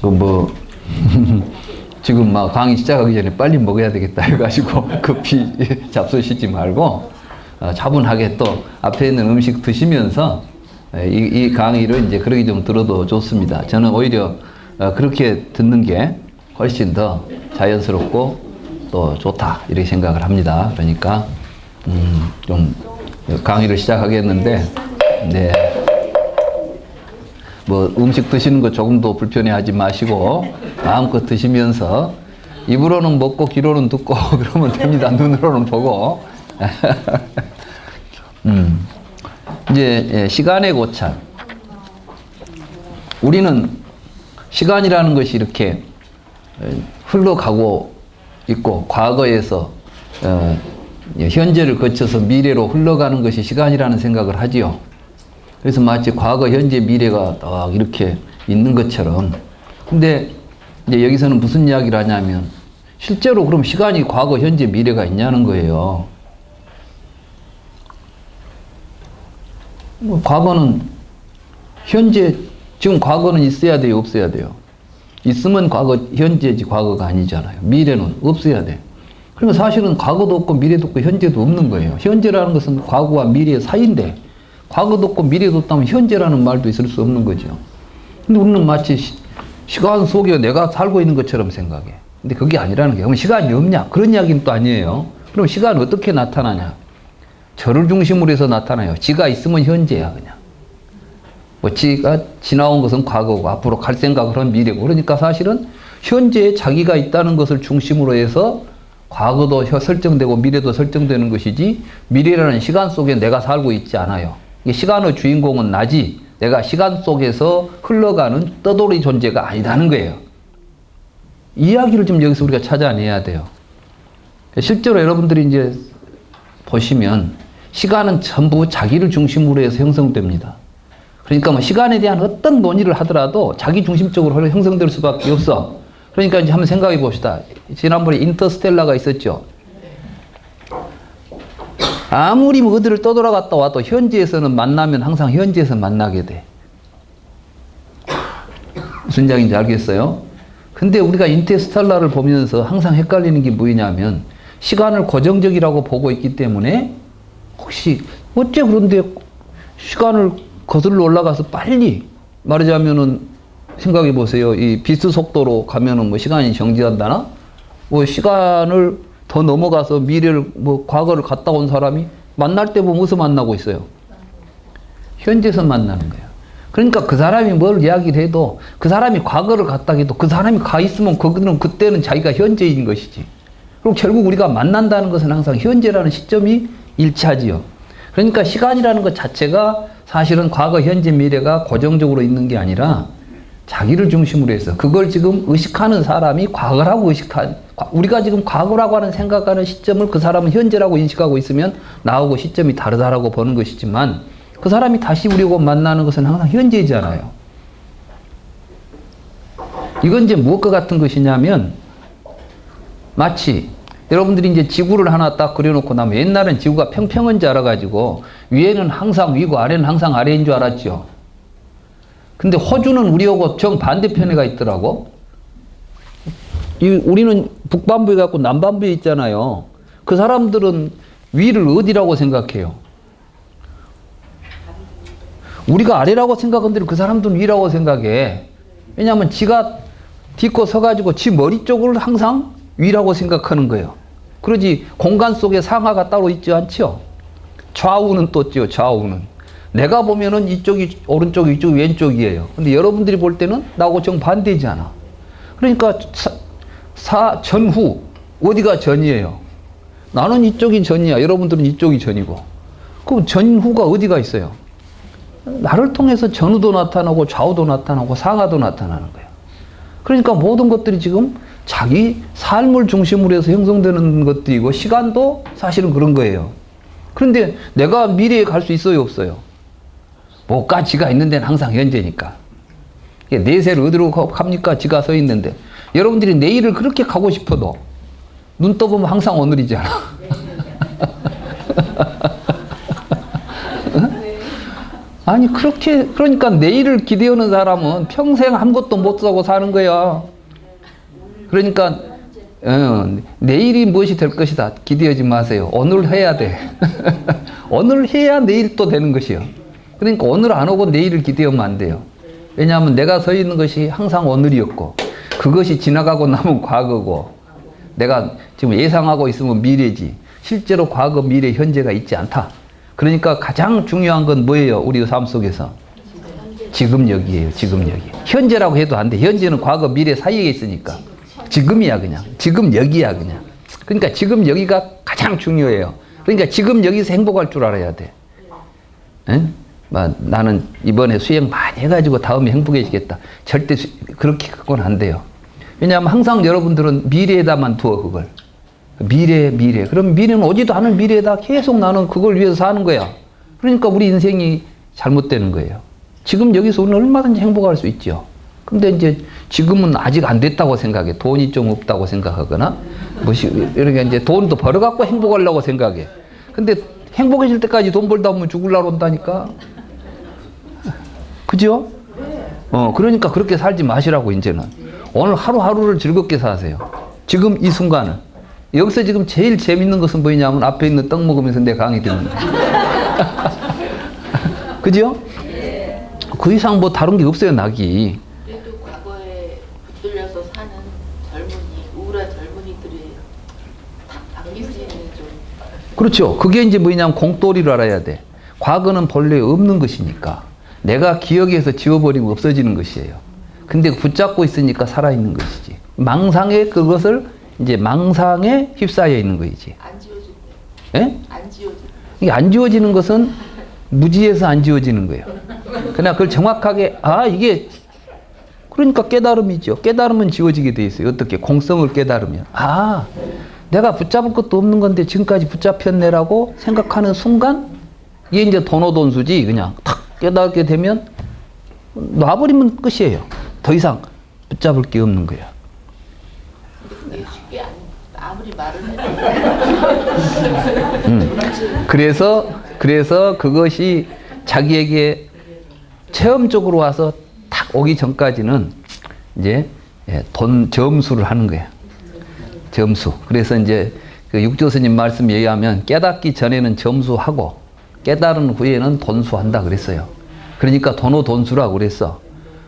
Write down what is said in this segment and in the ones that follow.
그 뭐, 지금 막 강의 시작하기 전에 빨리 먹어야 되겠다 해가지고 급히 잡수시지 말고 차분하게 또 앞에 있는 음식 드시면서 이 강의를 이제 그렇게 좀 들어도 좋습니다. 저는 오히려 그렇게 듣는 게 훨씬 더 자연스럽고 또 좋다 이렇게 생각을 합니다. 그러니까 좀 강의를 시작하겠는데 네. 뭐 음식 드시는 거 조금도 불편해하지 마시고 마음껏 드시면서 입으로는 먹고 귀로는 듣고 그러면 됩니다. 눈으로는 보고 이제 시간의 고찰. 우리는 시간이라는 것이 이렇게 흘러가고 있고 과거에서 현재를 거쳐서 미래로 흘러가는 것이 시간이라는 생각을 하지요. 그래서 마치 과거, 현재, 미래가 딱 이렇게 있는 것처럼. 근데 이제 여기서는 무슨 이야기를 하냐면 실제로 그럼 시간이 과거, 현재, 미래가 있냐는 거예요. 과거는 현재, 지금 과거는 있어야 돼요, 없어야 돼요? 있으면 과거, 현재지 과거가 아니잖아요. 미래는 없어야 돼. 그러면 사실은 과거도 없고 미래도 없고 현재도 없는 거예요. 현재라는 것은 과거와 미래의 사이인데 과거도 없고 미래도 없다면 현재라는 말도 있을 수 없는 거죠. 근데 우리는 마치 시간 속에 내가 살고 있는 것처럼 생각해. 근데 그게 아니라는 게, 그럼 시간이 없냐? 그런 이야기는 또 아니에요. 그럼 시간은 어떻게 나타나냐? 저를 중심으로 해서 나타나요. 지가 있으면 현재야, 그냥. 뭐 지가 지나온 것은 과거고 앞으로 갈 생각을 한 미래고. 그러니까 사실은 현재에 자기가 있다는 것을 중심으로 해서 과거도 설정되고 미래도 설정되는 것이지 미래라는 시간 속에 내가 살고 있지 않아요. 시간의 주인공은 나지 내가 시간 속에서 흘러가는 떠돌이 존재가 아니다는 거예요. 이 이야기를 좀 여기서 우리가 찾아내야 돼요. 실제로 여러분들이 이제 보시면 시간은 전부 자기를 중심으로 해서 형성됩니다. 그러니까 뭐 시간에 대한 어떤 논의를 하더라도 자기 중심적으로 형성될 수밖에 없어. 그러니까 이제 한번 생각해 봅시다. 지난번에 인터스텔라가 있었죠. 아무리 뭐 어디를 떠돌아갔다 와도 현지에서는 만나면 항상 현지에서 만나게 돼. 무슨 이야기인지 알겠어요? 근데 우리가 인터스텔라를 보면서 항상 헷갈리는 게 뭐냐면 시간을 고정적이라고 보고 있기 때문에 혹시 어째 그런데 시간을 거슬러 올라가서 빨리 말하자면은 생각해 보세요. 이 빛의 속도로 가면은 뭐 시간이 정지한다나? 뭐 시간을 더 넘어가서 미래를 뭐 과거를 갔다 온 사람이 만날 때 보면 어디서 만나고 있어요? 현재에서 만나는 거예요. 그러니까 그 사람이 뭘 이야기를 해도 그 사람이 과거를 갔다 해도 그 사람이 가 있으면 그때는 자기가 현재인 것이지. 그리고 결국 우리가 만난다는 것은 항상 현재라는 시점이 일치하지요. 그러니까 시간이라는 것 자체가 사실은 과거, 현재, 미래가 고정적으로 있는 게 아니라 자기를 중심으로 해서 그걸 지금 의식하는 사람이 과거라고 우리가 지금 과거라고 하는 생각하는 시점을 그 사람은 현재라고 인식하고 있으면 나하고 시점이 다르다라고 보는 것이지만 그 사람이 다시 우리하고 만나는 것은 항상 현재이잖아요. 이건 이제 무엇과 같은 것이냐면 마치 여러분들이 이제 지구를 하나 딱 그려놓고 나면 옛날엔 지구가 평평한 줄 알아가지고 위에는 항상 위고 아래는 항상 아래인 줄 알았죠. 근데 호주는 우리하고 정반대편에 가 있더라고. 우리는 북반부에 갖고 남반부에 있잖아요. 그 사람들은 위를 어디라고 생각해요? 우리가 아래라고 생각하는데 그 사람들은 위라고 생각해. 왜냐하면 지가 딛고 서가지고 지 머리 쪽을 항상 위라고 생각하는 거예요. 그러지 공간 속에 상하가 따로 있지 않죠? 좌우는 또 있죠, 좌우는. 내가 보면은 이쪽이 오른쪽, 이쪽이 왼쪽이에요. 근데 여러분들이 볼 때는 나하고 정반대잖아. 그러니까 전후, 어디가 전이에요? 나는 이쪽이 전이야. 여러분들은 이쪽이 전이고. 그럼 전후가 어디가 있어요? 나를 통해서 전후도 나타나고 좌우도 나타나고 상하도 나타나는 거예요. 그러니까 모든 것들이 지금 자기 삶을 중심으로 해서 형성되는 것들이고 시간도 사실은 그런 거예요. 그런데 내가 미래에 갈 수 있어요, 없어요? 못 가. 지가 있는 데는 항상 현재니까. 내세를 어디로 갑니까? 지가 서 있는데. 여러분들이 내일을 그렇게 가고 싶어도 눈 떠보면 항상 오늘이잖아. 아니, 그렇게, 그러니까 내일을 기대하는 사람은 평생 아무것도 못 사고 사는 거야. 그러니까, 내일이 무엇이 될 것이다. 기대하지 마세요. 오늘 해야 돼. 오늘 해야 내일 또 되는 것이요. 그러니까 오늘 안 오고 내일을 기대하면 안 돼요. 왜냐하면 내가 서 있는 것이 항상 오늘이었고, 그것이 지나가고 나면 과거고, 내가 지금 예상하고 있으면 미래지. 실제로 과거, 미래, 현재가 있지 않다. 그러니까 가장 중요한 건 뭐예요? 우리 삶 속에서. 지금 여기예요. 지금 여기. 현재라고 해도 안 돼. 현재는 과거, 미래 사이에 있으니까. 지금이야 그냥. 지금 여기야 그냥. 그러니까 지금 여기가 가장 중요해요. 그러니까 지금 여기서 행복할 줄 알아야 돼. 응? 나는 이번에 수행 많이 해가지고 다음에 행복해지겠다. 절대 그렇게 그건 안 돼요. 왜냐하면 항상 여러분들은 미래에다만 두어 그걸. 미래. 그럼 미래는 오지도 않은 미래에다 계속 나는 그걸 위해서 사는 거야. 그러니까 우리 인생이 잘못되는 거예요. 지금 여기서 우리는 얼마든지 행복할 수 있죠. 근데 이제 지금은 아직 안 됐다고 생각해. 돈이 좀 없다고 생각하거나, 이렇게 이제 돈도 벌어갖고 행복하려고 생각해. 근데 행복해질 때까지 돈 벌다 보면 죽으려고 온다니까. 그죠? 그러니까 그렇게 살지 마시라고, 이제는. 오늘 하루하루를 즐겁게 사세요. 지금 이 순간은. 여기서 지금 제일 재밌는 것은 뭐냐면 앞에 있는 떡 먹으면서 내 강의 듣는 거예요. 그죠? 그 이상 뭐 다른 게 없어요, 낙이. 그래도 과거에 붙들려서 사는 우울한 젊은이들이 바뀌어지는 좀. 그렇죠. 그게 이제 뭐냐면 공돌이를 알아야 돼. 과거는 본래 없는 것이니까. 내가 기억에서 지워버리면 없어지는 것이에요. 근데 붙잡고 있으니까 살아있는 것이지. 그것을 이제 망상에 휩싸여 있는 거이지. 안 지워진대. 예? 안 지워진대. 이게 안 지워지는 것은 무지에서 안 지워지는 거예요. 그냥 그걸 정확하게, 이게, 그러니까 깨달음이죠. 깨달으면 지워지게 돼 있어요. 어떻게? 공성을 깨달으면. 내가 붙잡을 것도 없는 건데 지금까지 붙잡혔네라고 생각하는 순간, 이게 이제 돈오돈수지. 그냥 탁 깨닫게 되면 놔버리면 끝이에요. 더 이상 붙잡을 게 없는 거예요. 그게 쉽게 아무리 말을 해도. 그래서 그것이 자기에게 체험적으로 와서 탁 오기 전까지는 이제 점수를 하는 거야. 점수. 그래서 이제 그 육조스님 말씀에 의하면 깨닫기 전에는 점수하고 깨달은 후에는 돈수한다 그랬어요. 그러니까 돈수라고 그랬어.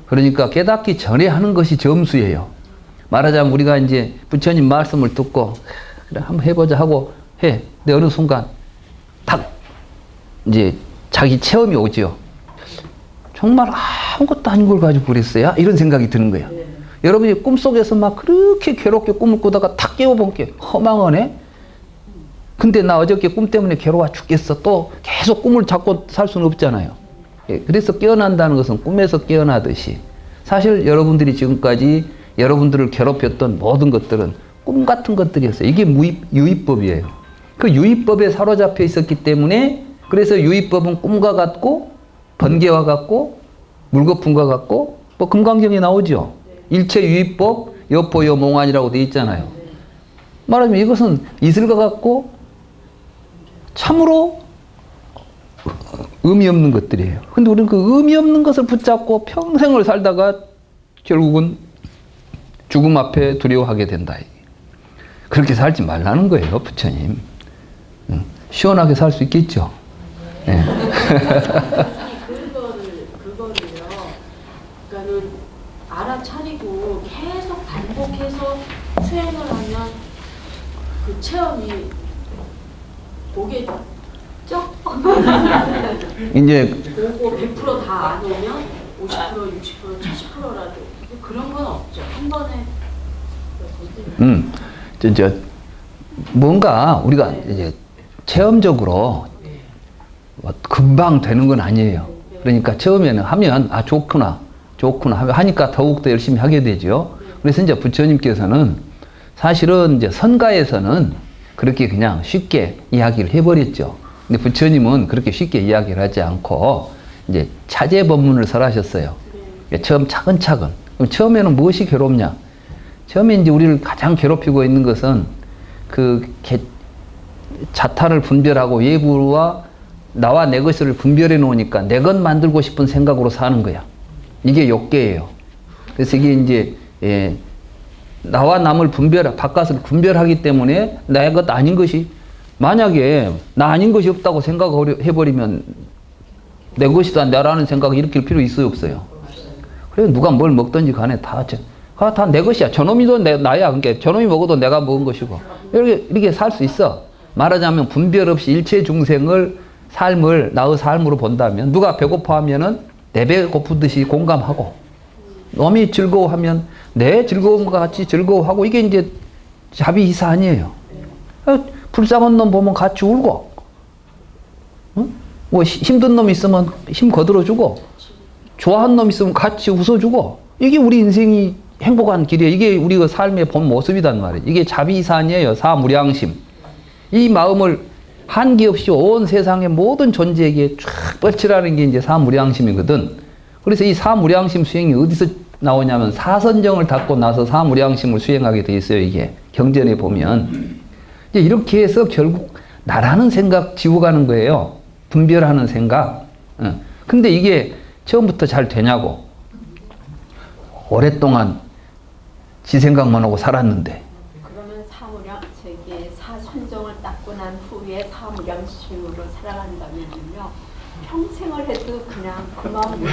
그러니까 깨닫기 전에 하는 것이 점수예요. 말하자면 우리가 이제 부처님 말씀을 듣고 그래 한번 해보자 하고 해. 근데 어느 순간 탁 이제 자기 체험이 오죠. 정말 아무것도 아닌 걸 가지고 그랬어요? 이런 생각이 드는 거야. 여러분이 꿈속에서 막 그렇게 괴롭게 꿈을 꾸다가 탁 깨워본 게 허망하네? 근데 나 어저께 꿈 때문에 괴로워 죽겠어. 또 계속 꿈을 잡고 살 수는 없잖아요. 그래서 깨어난다는 것은 꿈에서 깨어나듯이 사실 여러분들이 지금까지 여러분들을 괴롭혔던 모든 것들은 꿈 같은 것들이었어요. 이게 유의법이에요. 그 유의법에 사로잡혀 있었기 때문에 그래서 유의법은 꿈과 같고 번개와 같고 물거품과 같고 뭐 금강경에 나오죠. 일체 유의법 여포여몽환이라고 되어 있잖아요. 말하자면 이것은 이슬과 같고 참으로 의미 없는 것들이에요. 근데 우리는 그 의미 없는 것을 붙잡고 평생을 살다가 결국은 죽음 앞에 두려워하게 된다. 그렇게 살지 말라는 거예요, 부처님. 시원하게 살 수 있겠죠. 네. 그거를요. 그러니까는 알아차리고 계속 반복해서 수행을 하면 그 체험이 오겠죠? 이제 오고 100% 다 안 오면 50%, 60%, 70%라도 그런 건 없죠. 한 번에 이제 뭔가 우리가 이제 체험적으로 금방 되는 건 아니에요. 그러니까 처음에는 하면 좋구나 하니까 더욱더 열심히 하게 되죠. 그래서 이제 부처님께서는 사실은 이제 선가에서는 그렇게 그냥 쉽게 이야기를 해버렸죠. 근데 부처님은 그렇게 쉽게 이야기를 하지 않고 이제 차제 법문을 설하셨어요. 처음 차근차근. 그럼 처음에는 무엇이 괴롭냐? 처음에 이제 우리를 가장 괴롭히고 있는 것은 그 자타를 분별하고 외부와 나와 내 것을 분별해 놓으니까 내 것 만들고 싶은 생각으로 사는 거야. 이게 욕계예요. 그래서 이게 이제 나와 남을 바깥을 분별하기 때문에 내 것 아닌 것이, 만약에 나 아닌 것이 없다고 생각해버리면 내 것이다 나라는 생각을 일으킬 필요 있어요 없어요? 그래서 누가 뭘 먹든지 간에 다 내 것이야. 저놈이도 나야. 그러니까 저놈이 먹어도 내가 먹은 것이고 이렇게 살 수 있어. 말하자면 분별 없이 일체 중생을 나의 삶으로 본다면, 누가 배고파하면은 내 배 고프듯이 공감하고, 놈이 즐거워하면 내 즐거움과 같이 즐거워하고, 이게 이제 자비이사 아니에요. 불쌍한 놈 보면 같이 울고, 뭐 힘든 놈 있으면 힘 거들어주고, 좋아하는 놈 있으면 같이 웃어주고, 이게 우리 인생이 행복한 길이에요. 이게 우리가 삶의 본 모습이단 말이에요. 이게 자비이사 아니에요. 사무량심. 이 마음을 한기 없이 온 세상의 모든 존재에게 쫙 뻗치라는 게 이제 사무량심이거든. 그래서 이 사무량심 수행이 어디서 나오냐면, 사선정을 닦고 나서 사무량심을 수행하게 돼 있어요. 이게 경전에 보면 이제 이렇게 해서 결국 나라는 생각 지워가는 거예요. 분별하는 생각. 근데 이게 처음부터 잘 되냐고. 오랫동안 지 생각만 하고 살았는데. 그러면 사선정을 닦고 난 후에 사무량심으로 살아간다면요, 평생을 해도 그냥 그 마음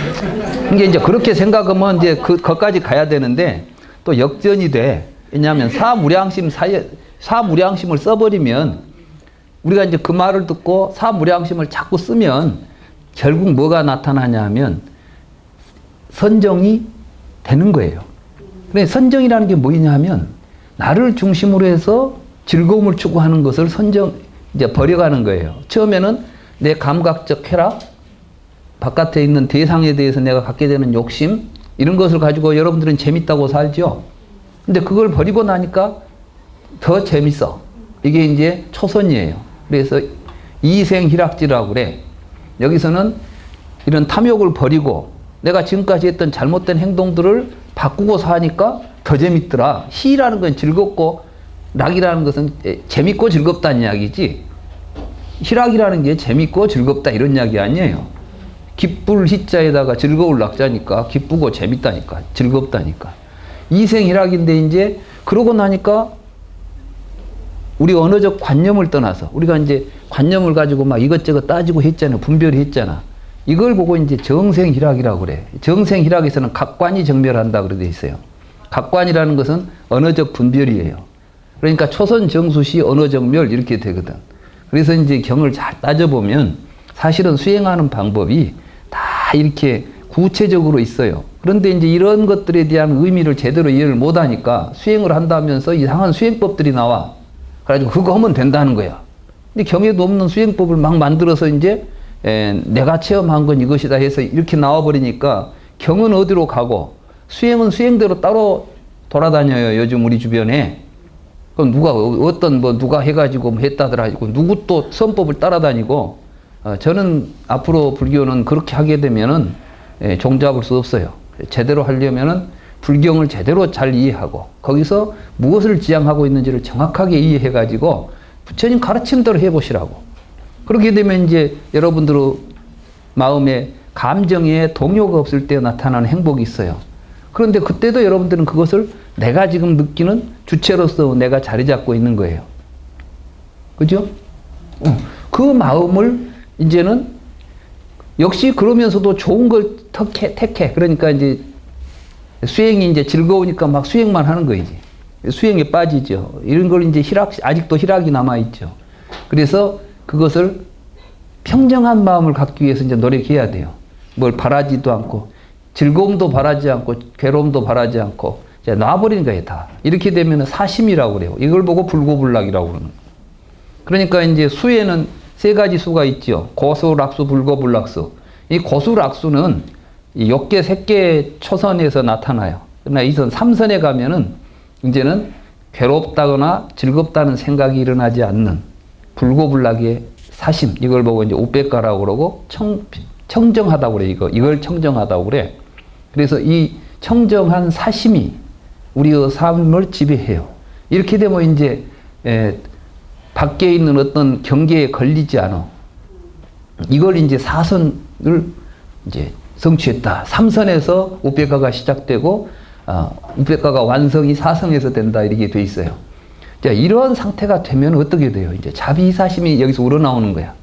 이게 이제 그렇게 생각하면 이제 거기까지 가야 되는데 또 역전이 돼. 왜냐하면 사무량심을 써버리면, 우리가 이제 그 말을 듣고 사무량심을 자꾸 쓰면 결국 뭐가 나타나냐 하면 선정이 되는 거예요. 근데 선정이라는 게 뭐냐 하면, 나를 중심으로 해서 즐거움을 추구하는 것을 이제 버려가는 거예요. 처음에는 내 감각적 쾌락, 바깥에 있는 대상에 대해서 내가 갖게 되는 욕심, 이런 것을 가지고 여러분들은 재밌다고 살죠. 근데 그걸 버리고 나니까 더 재밌어. 이게 이제 초선이에요. 그래서 이생희락지라고 그래. 여기서는 이런 탐욕을 버리고 내가 지금까지 했던 잘못된 행동들을 바꾸고 사니까 더 재밌더라. 희라는 건 즐겁고, 락이라는 것은 재밌고 즐겁다는 이야기지, 희락이라는 게 재밌고 즐겁다 이런 이야기 아니에요. 기쁠 희자에다가 즐거울 낙자니까 기쁘고 재밌다니까, 즐겁다니까. 이생희락인데 이제 그러고 나니까 우리 언어적 관념을 떠나서, 우리가 이제 관념을 가지고 막 이것저것 따지고 했잖아요. 분별했잖아. 이걸 보고 이제 정생희락이라고 그래. 정생희락에서는 각관이 정멸한다 그래 돼 있어요. 각관이라는 것은 언어적 분별이에요. 그러니까 초선 정수시 언어정멸 이렇게 되거든. 그래서 이제 경을 잘 따져보면 사실은 수행하는 방법이 다 이렇게 구체적으로 있어요. 그런데 이제 이런 것들에 대한 의미를 제대로 이해를 못하니까 수행을 한다면서 이상한 수행법들이 나와. 그래가지고 그거 하면 된다는 거야. 근데 경에도 없는 수행법을 막 만들어서 이제 내가 체험한 건 이것이다 해서 이렇게 나와버리니까 경은 어디로 가고 수행은 수행대로 따로 돌아다녀요. 요즘 우리 주변에. 그럼 누가 해가지고 했다더라 하고 누구 또 선법을 따라다니고, 저는 앞으로 불교는 그렇게 하게 되면은 종잡을 수 없어요. 제대로 하려면은 불경을 제대로 잘 이해하고 거기서 무엇을 지향하고 있는지를 정확하게 이해해가지고 부처님 가르침대로 해보시라고. 그렇게 되면 이제 여러분들의 마음에 감정에 동요가 없을 때 나타나는 행복이 있어요. 그런데 그때도 여러분들은 그것을 내가 지금 느끼는 주체로서 내가 자리 잡고 있는 거예요. 그죠? 그 마음을 이제는 역시 그러면서도 좋은 걸 택해. 그러니까 이제 수행이 이제 즐거우니까 막 수행만 하는 거이지. 수행에 빠지죠. 이런 걸 이제 아직도 희락이 남아있죠. 그래서 그것을 평정한 마음을 갖기 위해서 이제 노력해야 돼요. 뭘 바라지도 않고, 즐거움도 바라지 않고, 괴로움도 바라지 않고, 이제 놔버리는 거예요, 다. 이렇게 되면 사심이라고 그래요. 이걸 보고 불고불락이라고 그러는 거예요. 그러니까 이제 수에는 세 가지 수가 있죠. 고수, 락수, 불고불락수. 이 고수, 락수는 이 욕계, 색계 초선에서 나타나요. 그러나 이선 3선에 가면은 이제는 괴롭다거나 즐겁다는 생각이 일어나지 않는 불고불락의 사심, 이걸 보고 이제 우백가라고 그러고 청정하다고 그래. 이걸 청정하다고 그래. 그래서 이 청정한 사심이 우리의 삶을 지배해요. 이렇게 되면 이제 밖에 있는 어떤 경계에 걸리지 않아. 이걸 이제 4선을 이제 성취했다. 3선에서 우백가가 시작되고 우백가가 완성이 4성에서 된다 이렇게 돼 있어요. 자, 이런 상태가 되면 어떻게 돼요? 이제 자비이사심이 여기서 우러나오는 거야.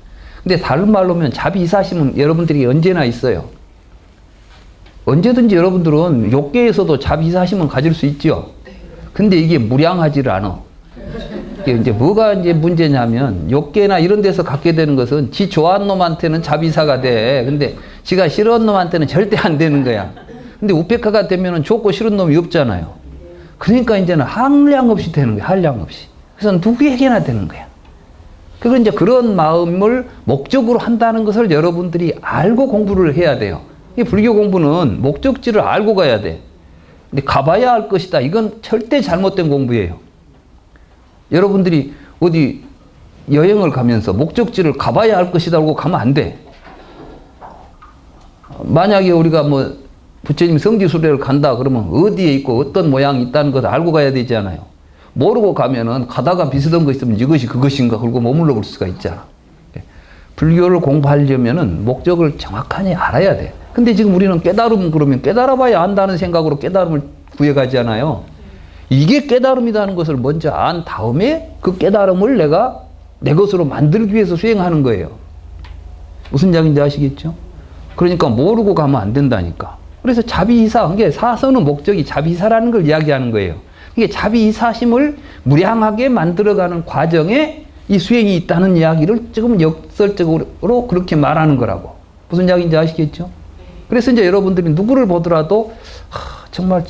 근데 다른 말로 하면 자비이사심은 여러분들이 언제나 있어요. 언제든지 여러분들은 욕계에서도 자비이사심은 가질 수 있죠. 근데 이게 무량하지를 않아. 이게 이제 뭐가 이제 문제냐면 욕계나 이런 데서 갖게 되는 것은 지 좋아하는 놈한테는 자비사가 돼. 근데 지가 싫어하는 놈한테는 절대 안 되는 거야. 근데 우페카가 되면은 좋고 싫은 놈이 없잖아요. 그러니까 이제는 한량 없이 되는 거야. 한량 없이. 그래서 누구에게나 되는 거야. 그리고 이제 그런 마음을 목적으로 한다는 것을 여러분들이 알고 공부를 해야 돼요. 이 불교 공부는 목적지를 알고 가야 돼. 근데 가봐야 할 것이다. 이건 절대 잘못된 공부예요. 여러분들이 어디 여행을 가면서 목적지를 가봐야 할 것이다 하고 가면 안 돼. 만약에 우리가 뭐 부처님 성지순례를 간다 그러면 어디에 있고 어떤 모양이 있다는 것을 알고 가야 되잖아요. 모르고 가면은 가다가 비슷한 거 있으면 이것이 그것인가 그러고 머물러 볼 수가 있잖아. 불교를 공부하려면은 목적을 정확하게 알아야 돼. 근데 지금 우리는 깨달음 그러면 깨달아봐야 안다는 생각으로 깨달음을 구해가잖아요. 이게 깨달음이라는 것을 먼저 안 다음에 그 깨달음을 내가 내 것으로 만들기 위해서 수행하는 거예요. 무슨 이야기인지 아시겠죠? 그러니까 모르고 가면 안 된다니까. 그래서 자비이사, 이게 사선의 목적이 자비이사라는 걸 이야기하는 거예요. 이게 자비이사심을 무량하게 만들어가는 과정에 이 수행이 있다는 이야기를 지금 역설적으로 그렇게 말하는 거라고. 무슨 이야기인지 아시겠죠? 그래서 이제 여러분들이 누구를 보더라도 정말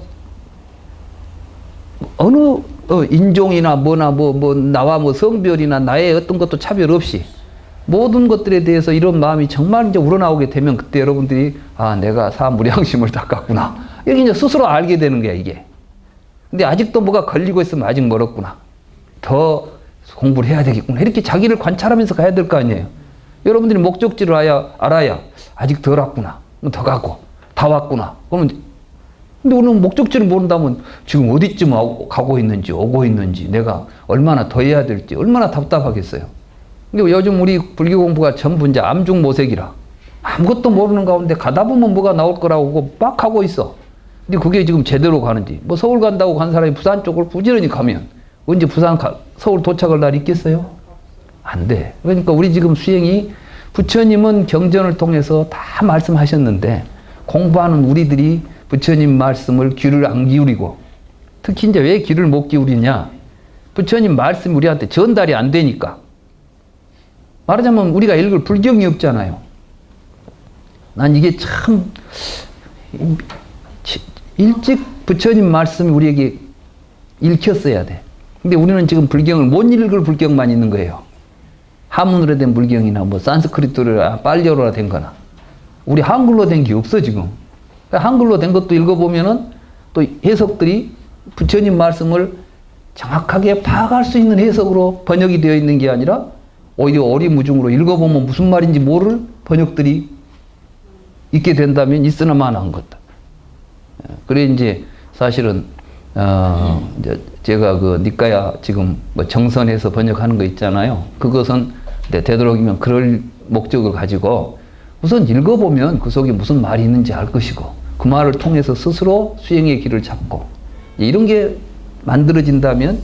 어느 인종이나 뭐나 뭐 나와 뭐 성별이나 나의 어떤 것도 차별 없이 모든 것들에 대해서 이런 마음이 정말 이제 우러나오게 되면 그때 여러분들이 내가 사무량심을 닦았구나. 이렇게 이제 스스로 알게 되는 거야, 이게. 근데 아직도 뭐가 걸리고 있으면 아직 멀었구나. 더 공부를 해야 되겠구나. 이렇게 자기를 관찰하면서 가야 될 거 아니에요. 여러분들이 목적지를 알아야 아직 덜 왔구나. 더 가고, 다 왔구나. 그러면 근데 우리는 목적지를 모른다면 지금 어디쯤 가고 있는지, 오고 있는지, 내가 얼마나 더 해야 될지, 얼마나 답답하겠어요. 근데 요즘 우리 불교 공부가 전부 이제 암중모색이라. 아무것도 모르는 가운데 가다 보면 뭐가 나올 거라고 막 하고 있어. 근데 그게 지금 제대로 가는지. 뭐 서울 간다고 간 사람이 부산 쪽을 부지런히 가면 언제 서울 도착할 날이 있겠어요? 안 돼. 그러니까 우리 지금 수행이 부처님은 경전을 통해서 다 말씀하셨는데 공부하는 우리들이 부처님 말씀을 귀를 안 기울이고 특히 이제 왜 귀를 못 기울이냐? 부처님 말씀이 우리한테 전달이 안 되니까. 말하자면 우리가 읽을 불경이 없잖아요. 난 이게 참 일찍 부처님 말씀이 우리에게 읽혔어야 돼. 근데 우리는 지금 불경을 못 읽을 불경만 있는 거예요. 한문으로 된 불경이나 뭐 산스크리트로 빨리어로 된 거나. 우리 한글로 된 게 없어 지금. 한글로 된 것도 읽어보면은 또 해석들이 부처님 말씀을 정확하게 파악할 수 있는 해석으로 번역이 되어 있는 게 아니라 오히려 오리무중으로 읽어보면 무슨 말인지 모를 번역들이 있게 된다면 있으나 마나한 것다. 그래 이제 사실은 이제 제가 그 니까야 지금 뭐 정선해서 번역하는 거 있잖아요. 그것은 되도록이면 그럴 목적을 가지고 우선 읽어보면 그 속에 무슨 말이 있는지 알 것이고 그 말을 통해서 스스로 수행의 길을 잡고 이런 게 만들어진다면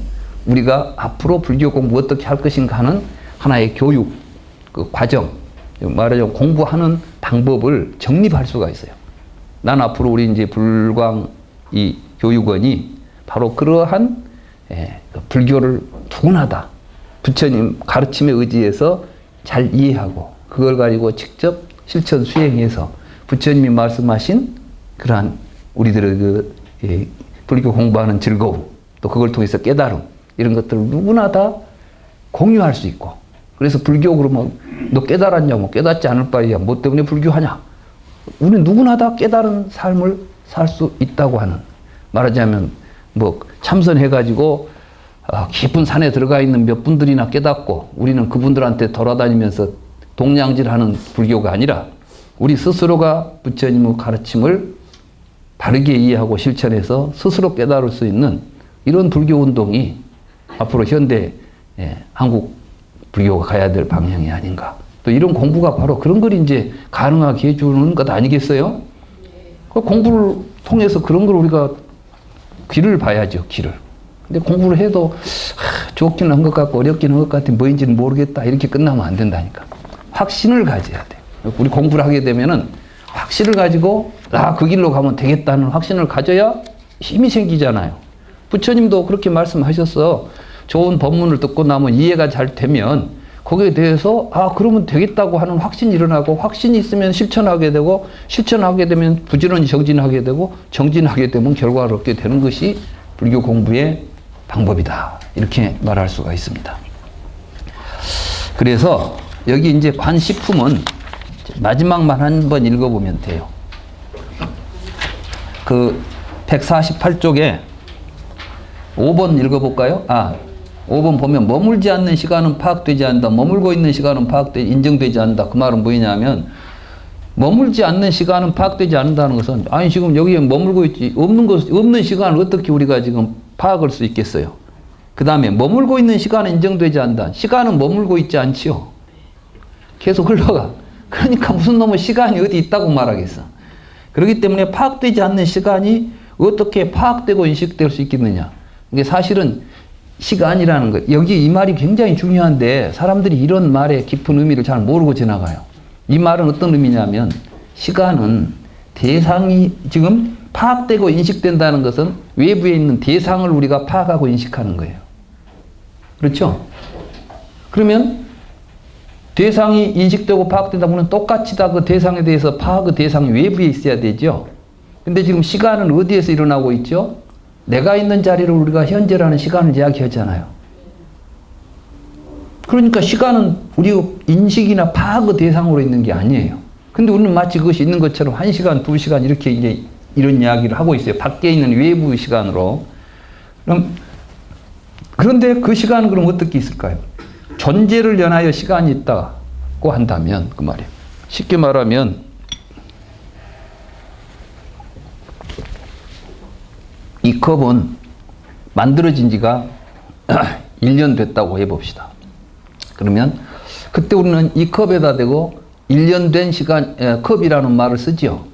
우리가 앞으로 불교 공부 어떻게 할 것인가 하는 하나의 교육, 그 과정, 말하자면 공부하는 방법을 정립할 수가 있어요. 난 앞으로 우리 이제 불광 이 교육원이 바로 그러한 불교를 누구나 다 부처님 가르침에 의지해서 잘 이해하고 그걸 가지고 직접 실천 수행해서 부처님이 말씀하신 그러한 우리들의 그 불교 공부하는 즐거움 또 그걸 통해서 깨달음 이런 것들을 누구나 다 공유할 수 있고 그래서 불교 그러면 너 깨달았냐 뭐 깨닫지 않을 바에야 뭐 때문에 불교하냐 우리 누구나 다 깨달은 삶을 살 수 있다고 하는 말하자면 뭐 참선해가지고 깊은 산에 들어가 있는 몇 분들이나 깨닫고 우리는 그분들한테 돌아다니면서 동냥질하는 불교가 아니라 우리 스스로가 부처님의 가르침을 바르게 이해하고 실천해서 스스로 깨달을 수 있는 이런 불교 운동이 앞으로 현대 한국 불교가 가야 될 방향이 아닌가 또 이런 공부가 바로 그런 걸 이제 가능하게 해주는 것 아니겠어요? 그 공부를 통해서 그런 걸 우리가 길을 봐야죠, 길을. 근데 공부를 해도 좋기는 한 것 같고 어렵기는 한 것 같아 뭐인지는 모르겠다 이렇게 끝나면 안 된다니까. 확신을 가져야 돼. 우리 공부를 하게 되면은 확신을 가지고 그 길로 가면 되겠다는 확신을 가져야 힘이 생기잖아요. 부처님도 그렇게 말씀하셨어. 좋은 법문을 듣고 나면 이해가 잘 되면 거기에 대해서 그러면 되겠다고 하는 확신이 일어나고 확신이 있으면 실천하게 되고 실천하게 되면 부지런히 정진하게 되고 정진하게 되면 결과를 얻게 되는 것이 불교 공부의 방법이다. 이렇게 말할 수가 있습니다. 그래서 여기 이제 관시품은 마지막만 한번 읽어보면 돼요. 그 148쪽에 5번 읽어볼까요? 5번 보면 머물지 않는 시간은 파악되지 않는다. 머물고 있는 시간은 인정되지 않는다. 그 말은 뭐냐면 머물지 않는 시간은 파악되지 않는다는 것은 지금 여기에 머물고 있지 없는 시간을 어떻게 우리가 지금 파악할 수 있겠어요? 그 다음에 머물고 있는 시간은 인정되지 않는다. 시간은 머물고 있지 않지요. 계속 흘러가. 그러니까 무슨 놈의 시간이 어디 있다고 말하겠어. 그렇기 때문에 파악되지 않는 시간이 어떻게 파악되고 인식될 수 있겠느냐. 이게 사실은 시간이라는 것, 여기 이 말이 굉장히 중요한데 사람들이 이런 말의 깊은 의미를 잘 모르고 지나가요. 이 말은 어떤 의미냐면 시간은 대상이 지금 파악되고 인식된다는 것은 외부에 있는 대상을 우리가 파악하고 인식하는 거예요. 그렇죠? 그러면 대상이 인식되고 파악된다 보면 똑같이 다 그 대상에 대해서 파악의 대상이 외부에 있어야 되죠. 근데 지금 시간은 어디에서 일어나고 있죠? 내가 있는 자리를 우리가 현재라는 시간을 이야기하잖아요. 그러니까 시간은 우리 인식이나 파악의 대상으로 있는 게 아니에요. 근데 우리는 마치 그것이 있는 것처럼 1시간, 2시간 이렇게 이제 이런 이야기를 하고 있어요. 밖에 있는 외부 시간으로. 그런데 그 시간은 그럼 어떻게 있을까요? 존재를 연하여 시간이 있다고 한다면 그 말이에요. 쉽게 말하면 이 컵은 만들어진 지가 1년 됐다고 해봅시다. 그러면 그때 우리는 이 컵에다 대고 1년 된 시간, 컵이라는 말을 쓰죠.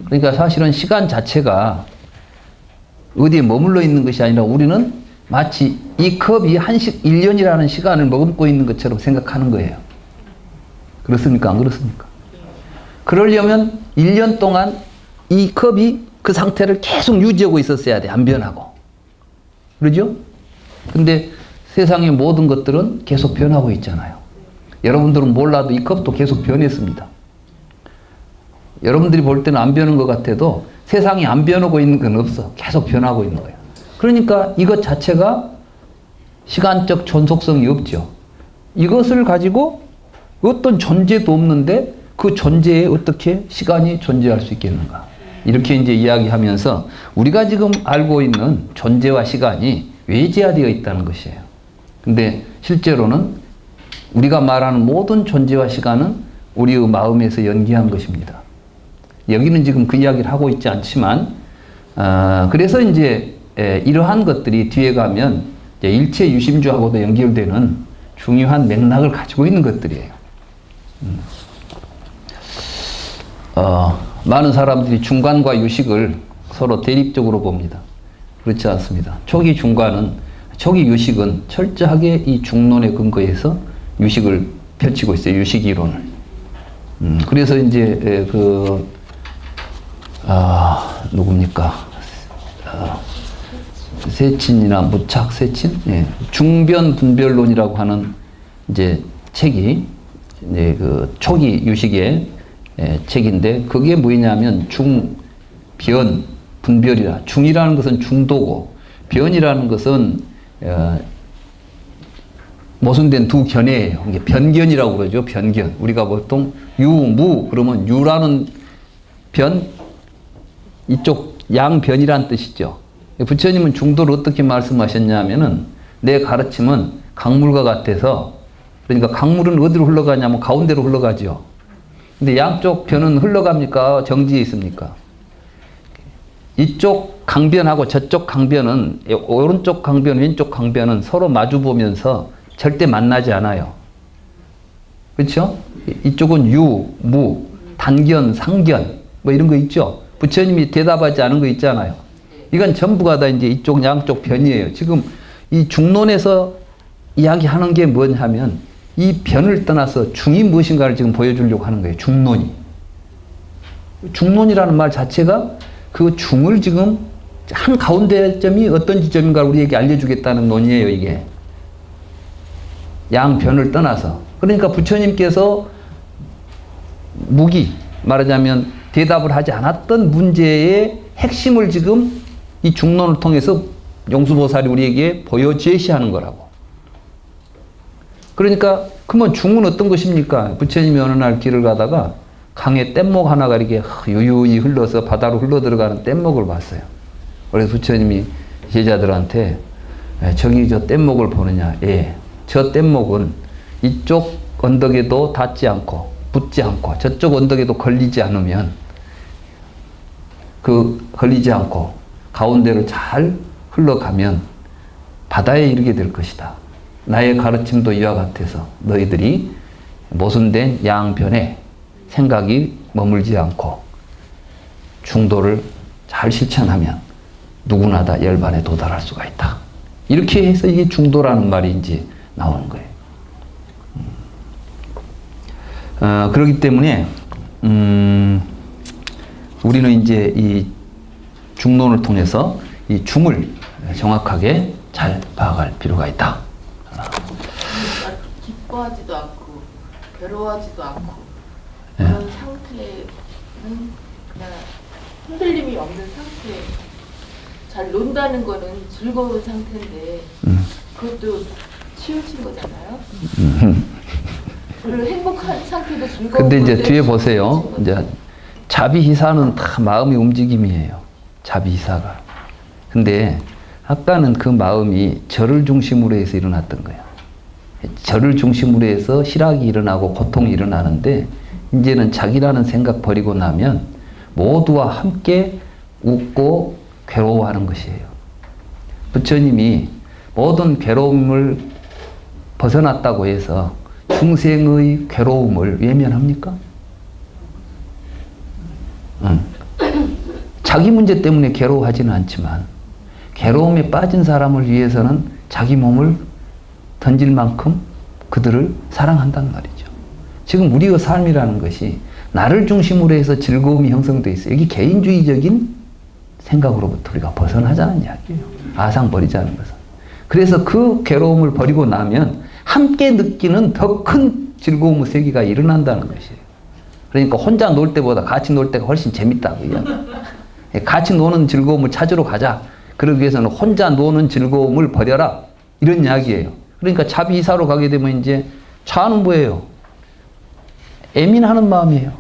그러니까 사실은 시간 자체가 어디에 머물러 있는 것이 아니라 우리는 마치 이 컵이 1년이라는 시간을 머금고 있는 것처럼 생각하는 거예요. 그렇습니까? 안 그렇습니까? 그러려면 1년 동안 이 컵이 그 상태를 계속 유지하고 있었어야 돼. 안 변하고. 그러죠? 근데 세상의 모든 것들은 계속 변하고 있잖아요. 여러분들은 몰라도 이 컵도 계속 변했습니다. 여러분들이 볼 때는 안 변한 것 같아도 세상이 안 변하고 있는 건 없어. 계속 변하고 있는 거예요. 그러니까 이것 자체가 시간적 존속성이 없죠. 이것을 가지고 어떤 존재도 없는데 그 존재에 어떻게 시간이 존재할 수 있겠는가. 이렇게 이제 이야기하면서 우리가 지금 알고 있는 존재와 시간이 외재화되어 있다는 것이에요. 근데 실제로는 우리가 말하는 모든 존재와 시간은 우리의 마음에서 연기한 것입니다. 여기는 지금 그 이야기를 하고 있지 않지만, 그래서 이제 이러한 것들이 뒤에 가면 이제 일체 유심주하고도 연결되는 중요한 맥락을 가지고 있는 것들이에요. 많은 사람들이 중간과 유식을 서로 대립적으로 봅니다. 그렇지 않습니다. 초기 유식은 철저하게 이 중론에 근거해서 유식을 펼치고 있어요. 유식 이론을. 그래서 이제 누굽니까? 세친이나 무착 세친? 예. 중변 분별론이라고 하는 이제 책이 이제 그 초기 유식의 책인데 그게 뭐냐면 중변 분별이라. 중이라는 것은 중도고 변이라는 것은 모순된 두 견해예요. 이게 변견이라고 그러죠. 변견. 우리가 보통 유, 무 그러면 유라는 변 이쪽 양변이란 뜻이죠. 부처님은 중도를 어떻게 말씀하셨냐면은 내 가르침은 강물과 같아서 그러니까 강물은 어디로 흘러가냐면 가운데로 흘러가죠. 근데 양쪽 변은 흘러갑니까? 정지해 있습니까? 이쪽 강변하고 저쪽 강변은 오른쪽 강변, 왼쪽 강변은 서로 마주 보면서 절대 만나지 않아요. 그렇죠? 이쪽은 유, 무, 단견, 상견 뭐 이런 거 있죠. 부처님이 대답하지 않은 거 있잖아요. 이건 전부가 다 이제 이쪽 양쪽 변이에요. 지금 이 중론에서 이야기하는 게 뭐냐면 이 변을 떠나서 중이 무엇인가를 지금 보여주려고 하는 거예요. 중론이. 중론이라는 말 자체가 그 중을 지금 한 가운데 점이 어떤 지점인가를 우리에게 알려주겠다는 논의예요, 이게. 양변을 떠나서. 그러니까 부처님께서 무기, 말하자면 대답을 하지 않았던 문제의 핵심을 지금 이 중론을 통해서 용수보살이 우리에게 보여 제시하는 거라고. 그러니까 그러면 중은 어떤 것입니까? 부처님이 어느 날 길을 가다가 강에 뗏목 하나가 이렇게 유유히 흘러서 바다로 흘러 들어가는 뗏목을 봤어요. 그래서 부처님이 제자들한테 저기 저 뗏목을 보느냐? 예. 저 뗏목은 이쪽 언덕에도 닿지 않고 붙지 않고 저쪽 언덕에도 걸리지 않으면 걸리지 않고 가운데로 잘 흘러가면 바다에 이르게 될 것이다. 나의 가르침도 이와 같아서 너희들이 모순된 양변에 생각이 머물지 않고 중도를 잘 실천하면 누구나 다 열반에 도달할 수가 있다. 이렇게 해서 이게 중도라는 말이 이제 나오는 거예요. 그렇기 때문에 우리는 이제 이 중론을 통해서 이 중을 정확하게 잘 파악할 필요가 있다. 기뻐하지도 않고 괴로워하지도 않고 그런 상태는 그냥 흔들림이 없는 상태. 잘 논다는 거는 즐거운 상태인데 그것도 치우친 거잖아요. 별로 행복한 상태도 즐거운 근데 이제 건데 뒤에 보세요. 이제 자비희사는 다 마음의 움직임이에요. 자비희사가. 근데 아까는 그 마음이 저를 중심으로 해서 일어났던 거예요. 저를 중심으로 해서 희락이 일어나고 고통이 일어나는데 이제는 자기라는 생각 버리고 나면 모두와 함께 웃고 괴로워하는 것이에요. 부처님이 모든 괴로움을 벗어났다고 해서 중생의 괴로움을 외면합니까? 자기 문제 때문에 괴로워하지는 않지만 괴로움에 빠진 사람을 위해서는 자기 몸을 던질 만큼 그들을 사랑한단 말이죠. 지금 우리의 삶이라는 것이 나를 중심으로 해서 즐거움이 형성되어 있어요. 이게 개인주의적인 생각으로부터 우리가 벗어나자는 이야기예요. 아상 버리자는 것은. 그래서 그 괴로움을 버리고 나면 함께 느끼는 더 큰 즐거움의 세계가 일어난다는 것이에요. 그러니까 혼자 놀 때보다 같이 놀 때가 훨씬 재밌다고 이야기해요. 같이 노는 즐거움을 찾으러 가자. 그러기 위해서는 혼자 노는 즐거움을 버려라. 이런 이야기예요. 그러니까 자비이사로 가게 되면 이제 차는 뭐예요? 애민하는 마음이에요.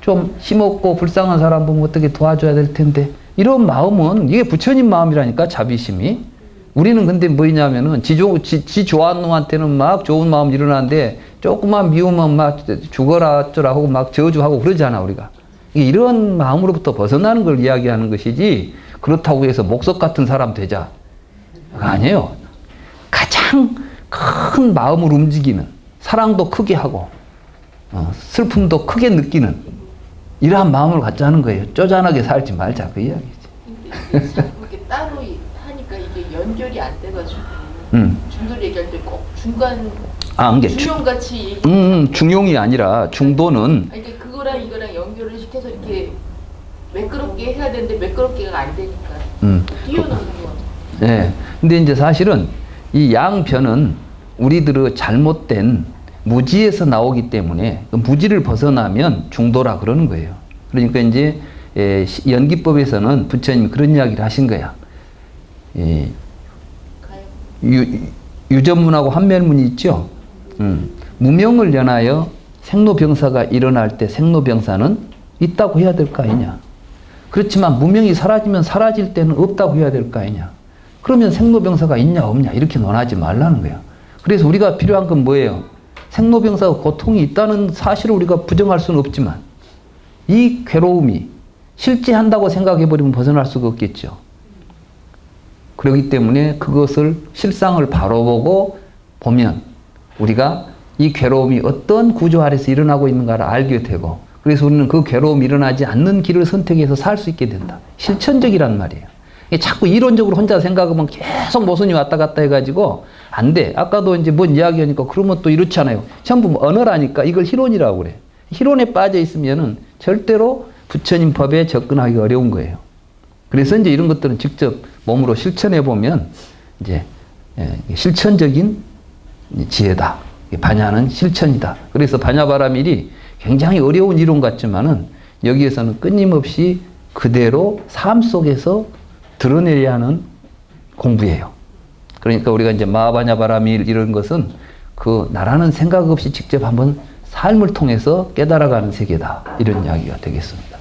좀 힘없고 불쌍한 사람 보면 어떻게 도와줘야 될 텐데. 이런 마음은 이게 부처님 마음이라니까, 자비심이. 우리는 근데 뭐냐면은 지 좋아하는 놈한테는 막 좋은 마음 일어나는데 조금만 미우면 막 죽어라 어쩌라 하고 막 저주하고 그러잖아, 우리가. 이런 마음으로부터 벗어나는 걸 이야기하는 것이지, 그렇다고 해서 목석 같은 사람 되자. 아니에요. 가장 큰 마음을 움직이는, 사랑도 크게 하고 슬픔도 크게 느끼는 이러한 마음을 갖자는 거예요. 쪼잔하게 살지 말자, 그 이야기지. 근데 자꾸 이렇게 따로 하니까 이게 연결이 안 돼가지고 중도를 얘기할 때 꼭 중간 이게 중용같이 중용이 아니라 중도는 그러니까 그거랑 이거랑 연결을 시켜서 이렇게 매끄럽게 해야 되는데 매끄럽게가 안 되니까 뛰어넘는 거. 네. 근데 이제 사실은 이 양변은 우리들의 잘못된 무지에서 나오기 때문에 그 무지를 벗어나면 중도라 그러는 거예요. 그러니까 이제 연기법에서는 부처님이 그런 이야기를 하신 거야. 유전문하고 한멸문이 있죠. 무명을 연하여 생로병사가 일어날 때 생로병사는 있다고 해야 될 거 아니냐. 그렇지만 무명이 사라지면 사라질 때는 없다고 해야 될 거 아니냐. 그러면 생로병사가 있냐 없냐 이렇게 논하지 말라는 거야. 그래서 우리가 필요한 건 뭐예요? 생로병사가 고통이 있다는 사실을 우리가 부정할 수는 없지만 이 괴로움이 실제한다고 생각해버리면 벗어날 수가 없겠죠. 그렇기 때문에 그것을 실상을 바로 보고 보면 우리가 이 괴로움이 어떤 구조 아래서 일어나고 있는가를 알게 되고, 그래서 우리는 그 괴로움이 일어나지 않는 길을 선택해서 살 수 있게 된다. 실천적이란 말이에요. 자꾸 이론적으로 혼자 생각하면 계속 모순이 왔다 갔다 해가지고 안 돼. 아까도 이제 뭔 이야기하니까 그러면 또 이렇잖아요. 전부 언어라니까 이걸 희론이라고 그래. 희론에 빠져 있으면은 절대로 부처님 법에 접근하기 어려운 거예요. 그래서 이제 이런 것들은 직접 몸으로 실천해 보면 이제 실천적인 지혜다. 반야는 실천이다. 그래서 반야바라밀이 굉장히 어려운 이론 같지만은 여기에서는 끊임없이 그대로 삶 속에서 드러내야 하는 공부예요. 그러니까 우리가 이제 마하반야바라밀 이런 것은 그 나라는 생각 없이 직접 한번 삶을 통해서 깨달아가는 세계다. 이런 이야기가 되겠습니다.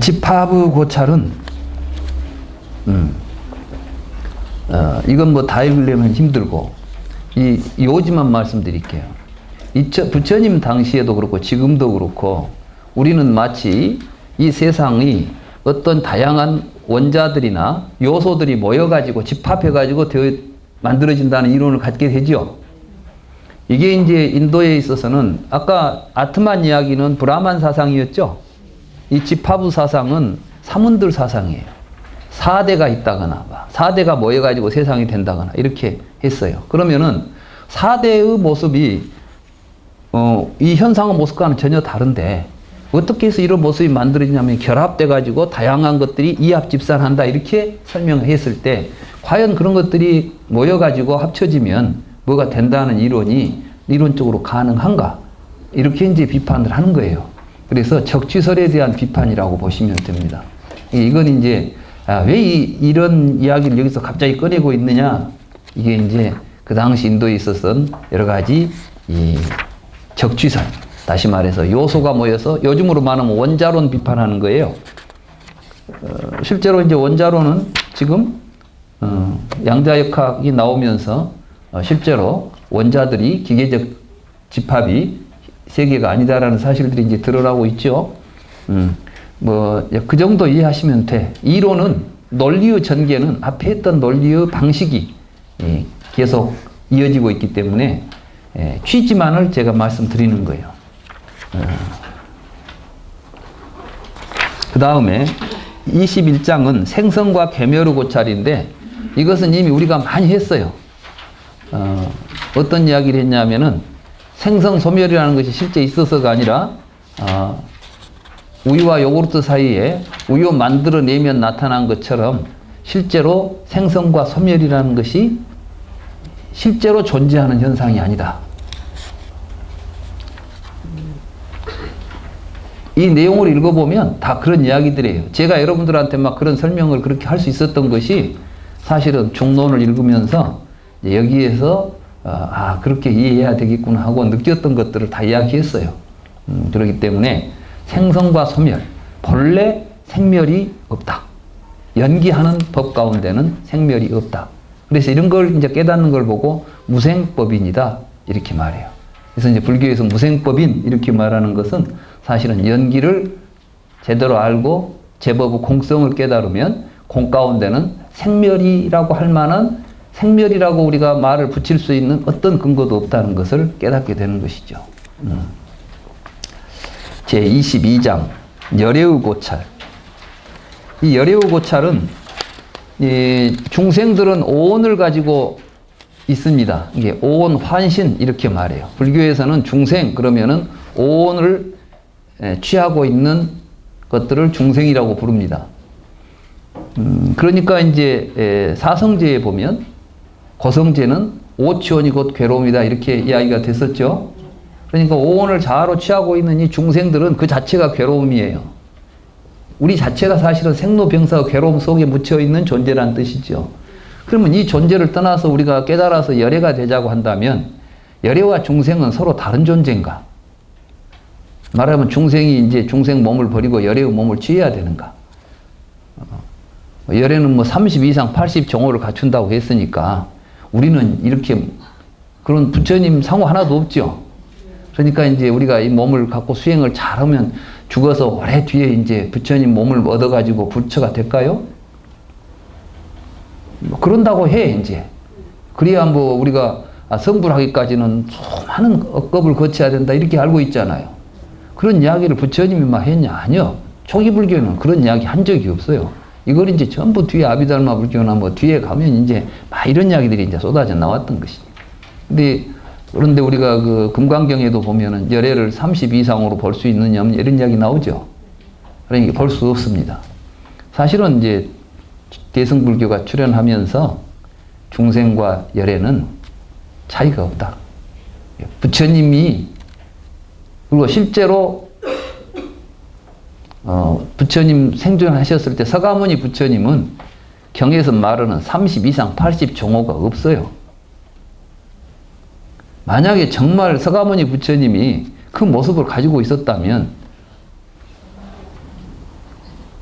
집합의 고찰은 이건 뭐 다 읽으려면 힘들고 이 요지만 말씀드릴게요. 부처님 당시에도 그렇고 지금도 그렇고 우리는 마치 이 세상이 어떤 다양한 원자들이나 요소들이 모여가지고 집합해가지고 만들어진다는 이론을 갖게 되죠. 이게 이제 인도에 있어서는 아까 아트만 이야기는 브라만 사상이었죠. 이 집합의 사상은 사문들 사상이에요. 4대가 있다거나 4대가 모여가지고 세상이 된다거나 이렇게 했어요. 그러면은 4대의 모습이 이 현상의 모습과는 전혀 다른데 어떻게 해서 이런 모습이 만들어지냐면 결합돼 가지고 다양한 것들이 이합집산한다 이렇게 설명했을 때 과연 그런 것들이 모여 가지고 합쳐지면 뭐가 된다는 이론이 이론적으로 가능한가 이렇게 이제 비판을 하는 거예요. 그래서 적취설에 대한 비판이라고 보시면 됩니다. 이건 이제 왜 이런 이야기를 여기서 갑자기 꺼내고 있느냐, 이게 이제 그 당시 인도에 있었던 여러 가지 이 적취설, 다시 말해서 요소가 모여서 요즘으로 말하면 원자론 비판하는 거예요. 실제로 이제 원자론은 지금 양자역학이 나오면서 실제로 원자들이 기계적 집합이 세계가 아니다라는 사실들이 이제 드러나고 있죠. 뭐 그 정도 이해하시면 돼. 이론은 논리의 전개는 앞에 했던 논리의 방식이 계속 이어지고 있기 때문에 취지만을 제가 말씀드리는 거예요. 그 다음에 21장은 생성과 계멸의 고찰인데 이것은 이미 우리가 많이 했어요. 어떤 이야기를 했냐면은 생성 소멸이라는 것이 실제 있어서가 아니라 우유와 요구르트 사이에 우유 만들어내면 나타난 것처럼 실제로 생성과 소멸이라는 것이 실제로 존재하는 현상이 아니다. 이 내용을 읽어보면 다 그런 이야기들이에요. 제가 여러분들한테 막 그런 설명을 그렇게 할 수 있었던 것이 사실은 중론을 읽으면서 여기에서 그렇게 이해해야 되겠구나 하고 느꼈던 것들을 다 이야기했어요. 그렇기 때문에 생성과 소멸, 본래 생멸이 없다. 연기하는 법 가운데는 생멸이 없다. 그래서 이런 걸 이제 깨닫는 걸 보고 무생법인이다 이렇게 말해요. 그래서 이제 불교에서 무생법인 이렇게 말하는 것은 사실은 연기를 제대로 알고 제법의 공성을 깨달으면 공 가운데는 생멸이라고 할 만한 생멸이라고 우리가 말을 붙일 수 있는 어떤 근거도 없다는 것을 깨닫게 되는 것이죠. 제22장 열애의 고찰. 이 열애의 고찰은 중생들은 오온을 가지고 있습니다. 이게 오온 환신 이렇게 말해요. 불교에서는 중생 그러면은 오온을 취하고 있는 것들을 중생이라고 부릅니다. 그러니까 이제 사성제에 보면 고성제는 오치원이 곧 괴로움이다 이렇게 이야기가 됐었죠. 그러니까 오온을 자아로 취하고 있는 이 중생들은 그 자체가 괴로움이에요. 우리 자체가 사실은 생로병사 괴로움 속에 묻혀 있는 존재란 뜻이죠. 그러면 이 존재를 떠나서 우리가 깨달아서 열애가 되자고 한다면 열애와 중생은 서로 다른 존재인가? 말하면 중생이 이제 중생 몸을 버리고 열애의 몸을 취해야 되는가? 열애는 뭐 30 이상 80 정호를 갖춘다고 했으니까 우리는 이렇게 그런 부처님 상호 하나도 없죠. 그러니까 이제 우리가 이 몸을 갖고 수행을 잘하면 죽어서 오래 뒤에 이제 부처님 몸을 얻어가지고 부처가 될까요? 뭐 그런다고 해, 이제. 그래야 뭐 우리가 성불하기까지는 수많은 억겁을 거쳐야 된다 이렇게 알고 있잖아요. 그런 이야기를 부처님이 막 했냐? 아니요. 초기 불교는 그런 이야기 한 적이 없어요. 이걸 이제 전부 뒤에 아비달마 불교나 뭐 뒤에 가면 이제 막 이런 이야기들이 이제 쏟아져 나왔던 것이죠. 그런데 우리가 그 금강경에도 보면은 열애를 30 이상으로 볼 수 있느냐 이런 이야기 나오죠. 그러니까 볼 수 없습니다. 사실은 이제 대승불교가 출현하면서 중생과 열애는 차이가 없다. 부처님이 그리고 실제로 부처님 생존하셨을 때 서가모니 부처님은 경에서 말하는 30 이상 80 종호가 없어요. 만약에 정말 서가모니 부처님이 그 모습을 가지고 있었다면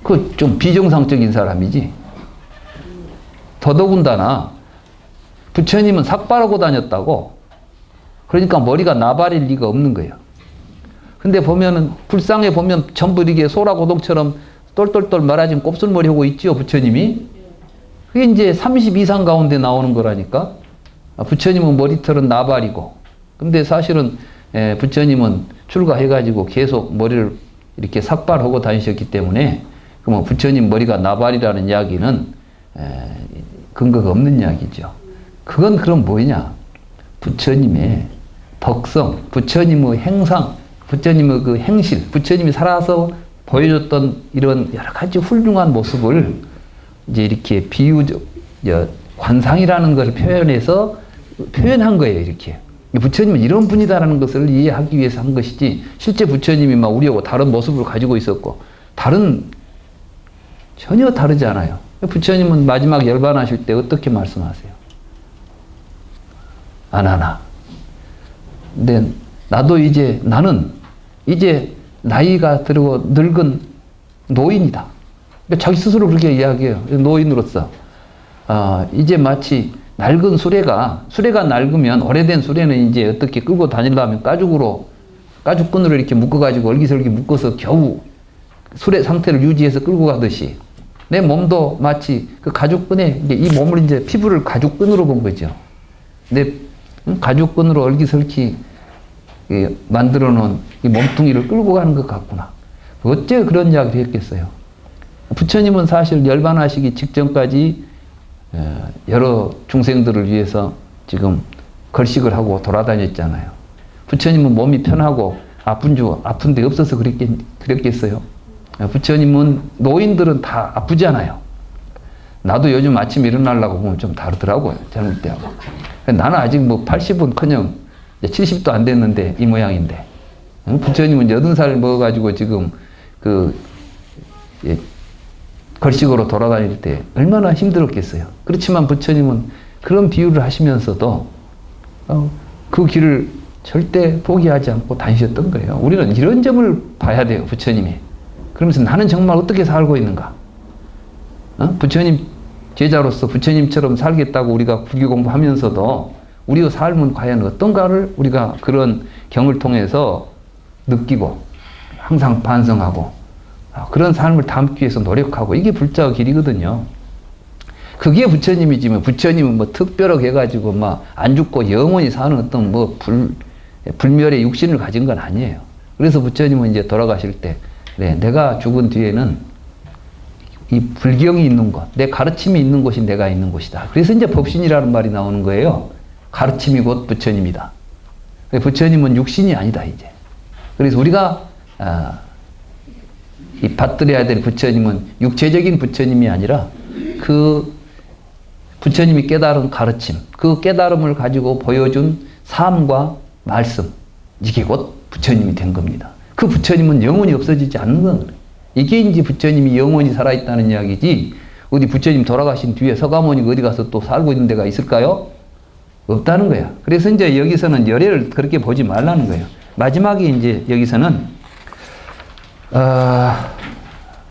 그 좀 비정상적인 사람이지. 더더군다나 부처님은 삭발하고 다녔다고. 그러니까 머리가 나발일 리가 없는 거예요. 근데 보면은 불상에 보면 전부 이게 소라고동처럼 똘똘똘 말아진 곱슬머리 하고 있지요, 부처님이. 그게 이제 30 이상 가운데 나오는 거라니까. 부처님은 머리털은 나발이고. 근데 사실은 부처님은 출가해가지고 계속 머리를 이렇게 삭발하고 다니셨기 때문에 그러면 부처님 머리가 나발이라는 이야기는 근거가 없는 이야기죠. 그건 그럼 뭐냐? 부처님의 덕성, 부처님의 행상, 부처님의 그 행실, 부처님이 살아서 보여줬던 이런 여러 가지 훌륭한 모습을 이제 이렇게 비유적 관상이라는 것을 표현해서 표현한 거예요, 이렇게. 부처님은 이런 분이다라는 것을 이해하기 위해서 한 것이지, 실제 부처님이 막 우리하고 다른 모습을 가지고 있었고, 전혀 다르지 않아요. 부처님은 마지막 열반하실 때 어떻게 말씀하세요? 안 하나. 근데 나는 이제 나이가 들고 늙은 노인이다. 그러니까 자기 스스로 그렇게 이야기해요. 노인으로서. 이제 마치 낡은 수레가 낡으면, 오래된 수레는 이제 어떻게 끌고 다니려면 가죽끈으로 이렇게 묶어가지고 얼기설기 묶어서 겨우 수레 상태를 유지해서 끌고 가듯이, 내 몸도 마치 그 가죽끈에, 이 몸을 이제 피부를 가죽끈으로 본 거죠. 내 가죽끈으로 얼기설기 만들어 놓은 이 몸뚱이를 끌고 가는 것 같구나. 어째 그런 이야기를 했겠어요. 부처님은 사실 열반하시기 직전까지 여러 중생들을 위해서 지금 걸식을 하고 돌아다녔잖아요. 부처님은 몸이 편하고 아픈 데 없어서 그랬겠어요. 부처님은, 노인들은 다 아프잖아요. 나도 요즘 아침에 일어나려고 보면 좀 다르더라고요, 젊을 때하고. 나는 아직 뭐 80은 커녕 70도 안 됐는데 이 모양인데, 부처님은 80살 먹어가지고 지금 걸식으로 돌아다닐 때 얼마나 힘들었겠어요. 그렇지만 부처님은 그런 비유를 하시면서도 그 길을 절대 포기하지 않고 다니셨던 거예요. 우리는 이런 점을 봐야 돼요, 부처님이. 그러면서 나는 정말 어떻게 살고 있는가? 부처님 제자로서 부처님처럼 살겠다고 우리가 불교 공부하면서도 우리의 삶은 과연 어떤가를 우리가 그런 경을 통해서 느끼고 항상 반성하고 그런 삶을 담기 위해서 노력하고, 이게 불자의 길이거든요. 그게 부처님이지만, 부처님은 뭐 특별하게 해가지고 막 안 죽고 영원히 사는 어떤 뭐 불멸의 육신을 가진 건 아니에요. 그래서 부처님은 이제 돌아가실 때, 내가 죽은 뒤에는 이 불경이 있는 곳, 내 가르침이 있는 곳이 내가 있는 곳이다. 그래서 이제 법신이라는 말이 나오는 거예요. 가르침이 곧 부처님이다. 부처님은 육신이 아니다, 이제. 그래서 우리가 받들어야 될 부처님은 육체적인 부처님이 아니라 그 부처님이 깨달은 가르침, 그 깨달음을 가지고 보여준 삶과 말씀, 이게 곧 부처님이 된 겁니다. 그 부처님은 영원히 없어지지 않는 거예요. 이게 이제 부처님이 영원히 살아있다는 이야기지, 어디 부처님 돌아가신 뒤에 서가모니가 어디 가서 또 살고 있는 데가 있을까요? 없다는 거야. 그래서 이제 여기서는 열애를 그렇게 보지 말라는 거예요. 마지막에 이제 여기서는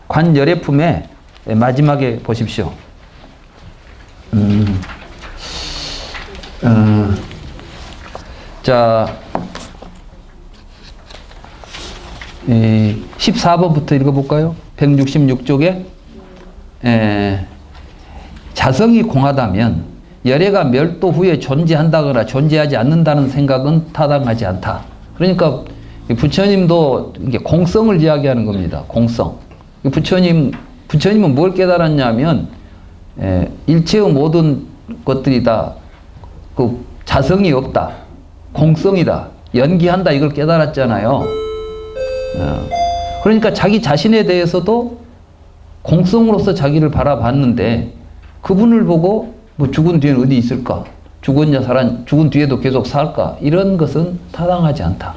관열애품의 마지막에 보십시오. 자, 14번부터 읽어볼까요? 166쪽에 자성이 공하다면 열애가 멸도 후에 존재한다거나 존재하지 않는다는 생각은 타당하지 않다. 그러니까 부처님도 이게 공성을 이야기하는 겁니다. 공성. 부처님은 뭘 깨달았냐면 일체의 모든 것들이 다 그 자성이 없다. 공성이다. 연기한다. 이걸 깨달았잖아요. 그러니까 자기 자신에 대해서도 공성으로서 자기를 바라봤는데 그분을 보고 뭐 죽은 뒤에는 어디 있을까? 죽은 뒤에도 계속 살까? 이런 것은 타당하지 않다.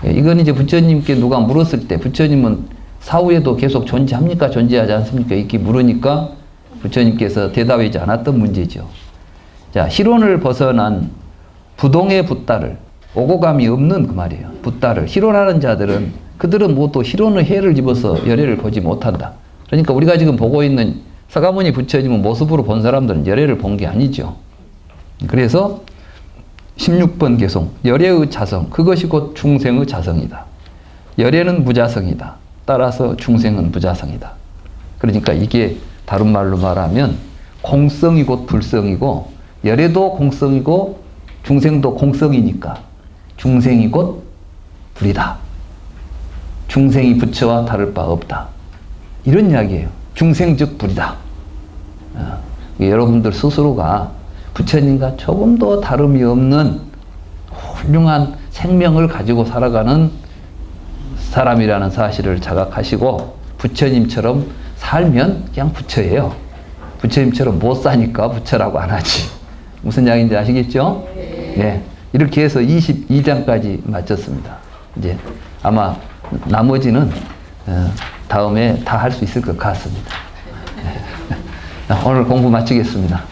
이건 이제 부처님께 누가 물었을 때 부처님은 사후에도 계속 존재합니까? 존재하지 않습니까? 이렇게 물으니까 부처님께서 대답하지 않았던 문제죠. 자, 희론을 벗어난 부동의 붓다를 오고 감이 없는 그 말이에요. 붓다를 희론하는 자들은 그들은 모두 희론의 해를 입어서 열애를 보지 못한다. 그러니까 우리가 지금 보고 있는 사가모니 부처님은 모습으로 본 사람들은 열애를 본 게 아니죠. 그래서 16번 개송 열애의 자성 그것이 곧 중생의 자성이다. 열애는 무자성이다. 따라서 중생은 무자성이다. 그러니까 이게 다른 말로 말하면 공성이 곧 불성이고 열애도 공성이고 중생도 공성이니까 중생이 곧 불이다. 중생이 부처와 다를 바 없다. 이런 이야기예요. 중생 즉 불이다. 여러분들 스스로가 부처님과 조금도 다름이 없는 훌륭한 생명을 가지고 살아가는 사람이라는 사실을 자각하시고 부처님처럼 살면 그냥 부처예요. 부처님처럼 못 사니까 부처라고 안 하지. 무슨 이야기인지 아시겠죠? 네. 이렇게 해서 22장까지 마쳤습니다. 이제 아마 나머지는 다음에 다 할 수 있을 것 같습니다. 오늘 공부 마치겠습니다.